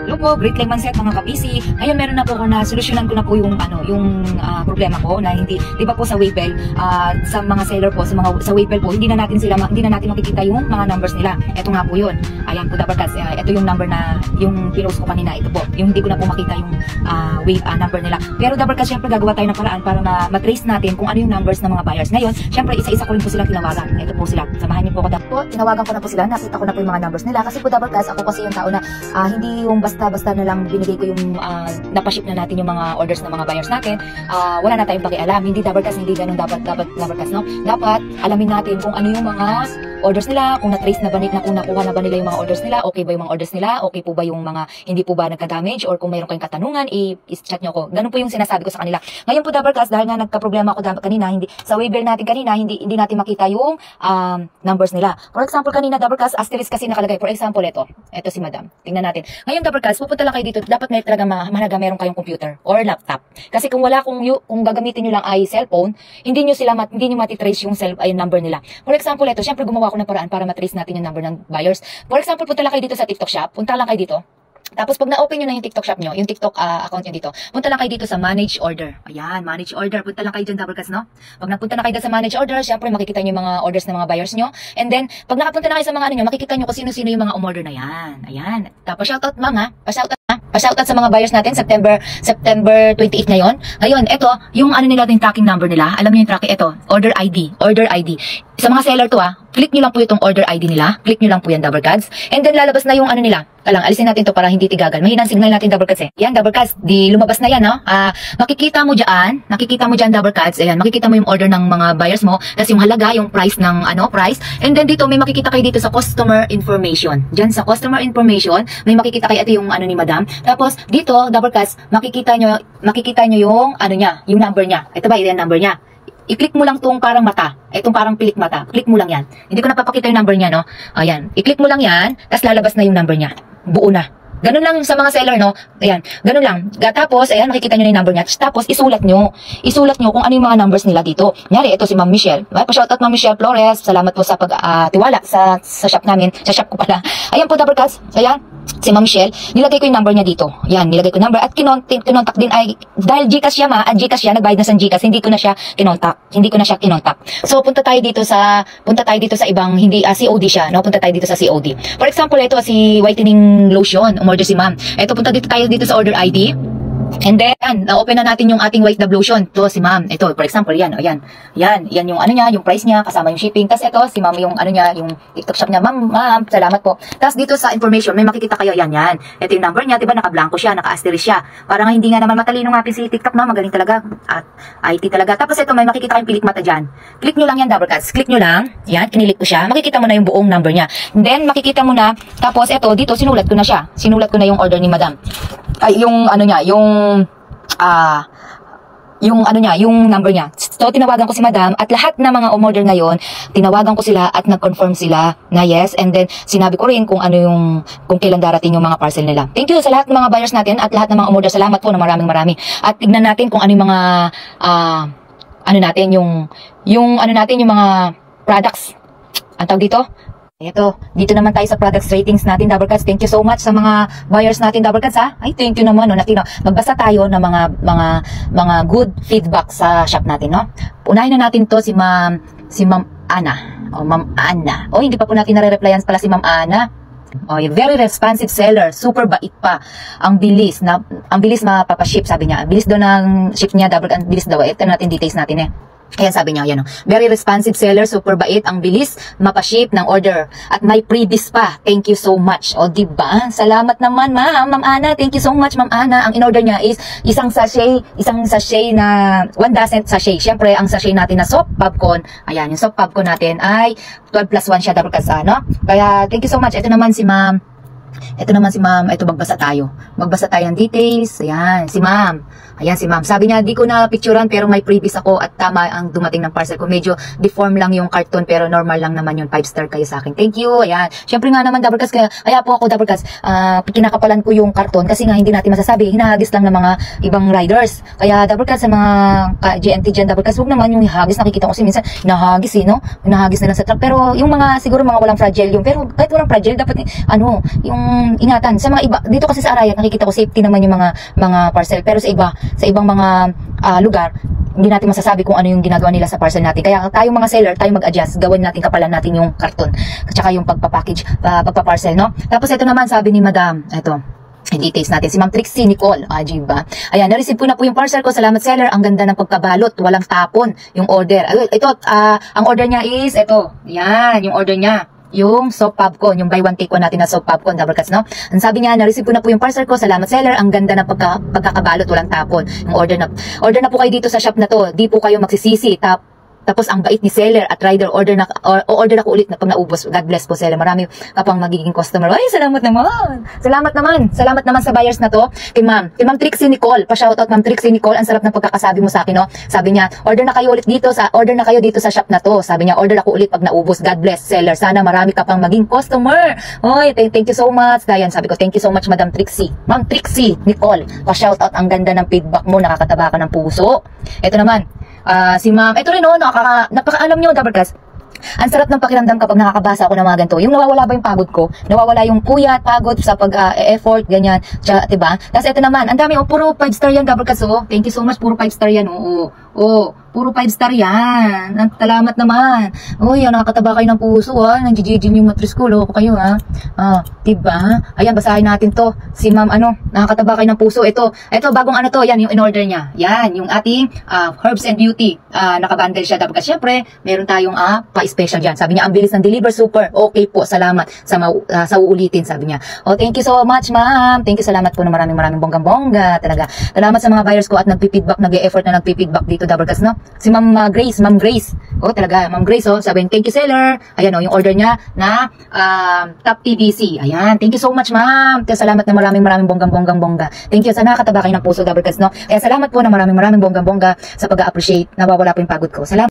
Hello po, great lemon set mga kabisi. Ngayon meron na po ako na solusyonan ko na po yung problema ko na hindi, 'di ba po sa Waypel, sa mga seller po, sa Waypel po, hindi na natin makikita yung mga numbers nila. Ito nga po 'yun. Ayan po dapat kasi ito yung number na yung pinost ko kanina, ito po. Yung hindi ko na po makita yung number nila. Pero dapat kasi syempre gagawa tayo ng paraan para ma-trace natin kung ano yung numbers ng mga buyers. Ngayon, syempre isa-isa ko rin po sila tinawagan. Ito po sila. Samahan niyo po ako dapat. Tinawagan ko na po sila, nakita ko na po yung mga numbers nila kasi po dapat kasi ako kasi yung tao na hindi yung basta na lang binigay ko yung napaship na natin yung mga orders ng mga buyers natin, wala na tayong pakialam. Hindi dapat kasi hindi ganun dapat kasi, no? Dapat alamin natin kung ano yung mga orders nila, kung na-trace na ba nila, kung nakuha na ba nila yung mga orders nila, okay ba yung mga orders nila, okay po ba yung mga hindi po ba nagka-damage, or kung mayroon kayong katanungan, i-chat nyo ko. Ganun po yung sinasabi ko sa kanila. Ngayon po dapat kasi dahil nga nagka-problema ako kanina, sa Waypel natin kanina, hindi natin makita yung numbers nila. For example, kanina dapat kasi asterisk kasi nakalagay. For example, ito si Madam. Tingnan natin. Ngayon dapat kasi pupunta lang kayo dito, dapat may talaga mahalaga meron kayong computer or laptop. Kasi kung wala, kung gagamitin nyo lang ay cellphone, hindi nyo matitrace yung number nila. For example, ito, syempre gumawa ko ng paraan para matrace natin yung number ng buyers. For example, punta lang kayo dito sa TikTok shop, punta lang kayo dito. Tapos pag na-open nyo na yung TikTok shop nyo, yung TikTok account nyo dito, punta lang kayo dito sa manage order. Ayan, manage order. Punta lang kayo dyan, double cast, no? Pag napunta na kayo dito sa manage order, syempre makikita nyo yung mga orders ng mga buyers nyo. And then, pag nakapunta na kayo sa mga makikita nyo kung sino-sino yung mga umorder na yan. Ayan. Tapos shoutout ma'am ha. Pa-shoutout sa mga buyers natin, September 28 ngayon. Ngayon, ito, yung nila, yung tracking number nila. Alam niyo yung tracking, ito, order ID. Sa mga seller to click nyo lang po itong order ID nila. Click nyo lang po yan, double cards. And then lalabas na yung nila. Alisin natin to para hindi tigagal. Mahinang signal natin double cards Yan, double cards. Di lumabas na yan, no? Makikita mo dyan double cards. Ayan, makikita mo yung order ng mga buyers mo. Tapos yung halaga, yung price ng price. And then dito, may makikita kayo dito sa customer information. Dyan sa customer information, may makikita kayo ito yung ni Madam. Tapos dito, double cards, makikita nyo yung yung number niya. Ito ba, ito yung number niya. I-click mo lang tong parang mata. Itong parang pilik mata. Click mo lang yan. Hindi ko napapakita yung number niya, no? Ayan. I-click mo lang yan, tapos lalabas na yung number niya. Buo na. Ganun lang sa mga seller, no? Ayan. Ganun lang. Tapos, ayan, makikita nyo na yung number niya. Tapos, isulat nyo kung ano yung mga numbers nila dito. Nyari, ito si Ma'am Michelle. Pa-shoutout Ma'am Michelle Flores. Salamat po sa pag-tiwala sa shop namin. Sa shop ko pala. Ayan po, double cards. Ayan. Si Ma'am Michelle, nilagay ko yung number niya dito. Yan, nilagay ko yung number at kinontak din ay dahil GCash siya, nagbayad na sa GCash, hindi ko na siya kinontak. So punta tayo dito sa ibang hindi COD siya, no? Punta tayo dito sa COD. For example, ito si whitening lotion, umorder si Ma'am. Ito punta tayo dito sa order ID. And then, na-open na natin yung ating white dab lotion. Ito si Ma'am. Ito, for example, yan yung niya, yung price niya, kasama yung shipping. Tapos ito, si Ma'am yung niya, yung TikTok shop niya. Ma'am, salamat po. Tapos dito sa information, may makikita kayo, yan. Ito yung number niya, diba, naka-blanco siya, naka-asterisk siya. Para nga hindi nga naman matalino nga si TikTok, no? Magaling talaga. At IT talaga. Tapos ito, may makikita kayong pilik mata dyan. Click nyo lang yan, double cards. Click nyo lang. Yan, kinilik ko siya. Makikita mo na yung buong number niya. And then, makikita mo na, tapos ito, dito, sinulat ko na siya. Sinulat ko na yung order ni Madam. Ay, yung yung number niya. So, tinawagan ko si Madam at lahat ng mga umorder ngayon, tinawagan ko sila at nag-confirm sila na yes. And then, sinabi ko rin kung kung kailan darating yung mga parcel nila. Thank you sa lahat ng mga buyers natin at lahat ng mga umorder. Salamat po na maraming. At tignan natin kung ano yung mga, yung mga products. Ang tawag dito? Ito, dito naman tayo sa products ratings natin, double cards. Thank you so much sa mga buyers natin, double cards ha. Ay, thank you naman, no. Magbasa tayo ng mga good feedback sa shop natin, no. Unahin na natin to si Ma'am Ana. Ma'am Ana. Hindi pa po natin nare-replyan pala si Ma'am Ana. Very responsive seller, super bait pa. Ang bilis mapapaship, sabi niya. Ang bilis daw ng ship niya, double cards, bilis daw. Ito natin details natin Ayan, sabi niya, very responsive seller, super bait, ang bilis mapaship ng order. At may freebies pa. Thank you so much. Diba? Salamat naman, Ma'am Ana. Thank you so much, Ma'am Ana. Ang in-order niya is isang sachet na 1 dozen sachet. Siyempre, ang sachet natin na soft popcorn, ayan, yung soft popcorn natin ay 12+1 siya, double cards, no? Kaya, thank you so much. Ito naman si Ma'am. Ito, magbasa tayo ng details. Ayan, si Ma'am. Sabi niya, di ko na picturean pero may previous ako at tama ang dumating ng parcel ko. Medyo deform lang yung carton pero normal lang naman yun. 5-star kayo sa akin. Thank you. Ayan. Siyempre nga naman, double cards, kaya po ako double cards. Kinakapalan ko yung karton kasi nga hindi natin masasabi. Hinahagis lang ng mga ibang riders. Kaya double cards sa mga GMT dyan, double cards, huwag naman yung hagis. Nakikita ko kasi minsan, hinahagis no? Hinahagis na lang sa truck. Pero yung mga, siguro mga walang fragile yung, pero kahit walang fragile, dapat, yung yung ingatan. Sa mga iba, dito kasi sa Arayat, nakikita ko safety naman yung mga parcel. Pero sa ibang mga lugar, hindi natin masasabi kung ano yung ginagawa nila sa parcel natin. Kaya tayong mga seller, tayo mag-adjust, gawin natin, kapalan natin yung karton, at saka yung pagpapackage, pagpaparcel, no? Tapos ito naman, sabi ni Madam, ito, details natin. Si Ma'am Trixie Nicole, ba? Ayan, na-receive ko na po yung parcel ko. Salamat seller. Ang ganda ng pagkabalot. Walang tapon yung order. Ito, ang order niya is, ito. Yan, yung order niya. Yung soft popcorn, yung buy one take one natin na soft popcorn, double cuts, no? Ang sabi niya, na-receive ko na po yung parcel ko. Salamat seller. Ang ganda ng pagkakabalot. Walang tapon. Yung order na po kayo dito sa shop na to. Di po kayo magsisisi. Tapos ang bait ni seller at rider, order ako ulit na pag naubos. God bless po seller. Marami ka pang magiging customer. Ay, salamat naman. Salamat naman sa buyers na to. Kay Ma'am Trixie Nicole. Pa-shoutout Ma'am Trixie Nicole. Ang sarap ng pagkakasabi mo sa akin, no? Sabi niya, order na kayo dito sa shop na to. Sabi niya, order ako ulit pag naubos. God bless seller. Sana marami ka pang maging customer. Oy, thank you so much. Dayan, sabi ko, thank you so much Madam Trixie. Ma'am Trixie Nicole. Pa-shoutout, ang ganda ng feedback mo. Nakakataba ka ng puso. Ito naman, si Ma'am, ito rin, no, napakaalam nyo, Dabarkas. Ang sarap ng pakiramdam kapag nakakabasa ako ng mga ganito. Yung nawawala ba yung pagod ko? Nawawala yung puyat, pagod sa pag-effort, ganyan. Diba? Tapos ito naman, ang dami, puro 5 star yan, Dabarkas, oh. Thank you so much, puro 5 star yan, puro 5 star yan. Salamat naman. Uy, nakakataba kayo ng puso, nanggigigil yung matris ko, loko kayo, diba? Ayan, basahin natin to. Si Ma'am, nakakataba kayo ng puso. Ito, bagong to, yan, yung in-order niya. Yan, yung ating Herbs and Beauty. Nakabundle siya, dapat. Siyempre, meron tayong pa-special dyan. Sabi niya, ang bilis ng deliver, super. Okay po, salamat sa uulitin, sabi niya. Thank you so much, Ma'am. Thank you, salamat po na maraming bonggang-bongga, talaga. Salamat sa mga buyers ko at nagpi-feedback, nag-e-effort na nagpi-feedback dito, Dabarkas, no? Si Ma'am Grace. Talaga, Ma'am Grace, sabihin, thank you, seller. Ayan, yung order niya na top PVC. Ayan, thank you so much, Ma'am. Salamat na maraming bonggang-bongga. Thank you, sana nakataba kayo ng puso, Dabarkas, no? Kaya salamat po na maraming bonggang-bongga sa pag-appreciate. Nawawala po yung pagod ko. Salamat.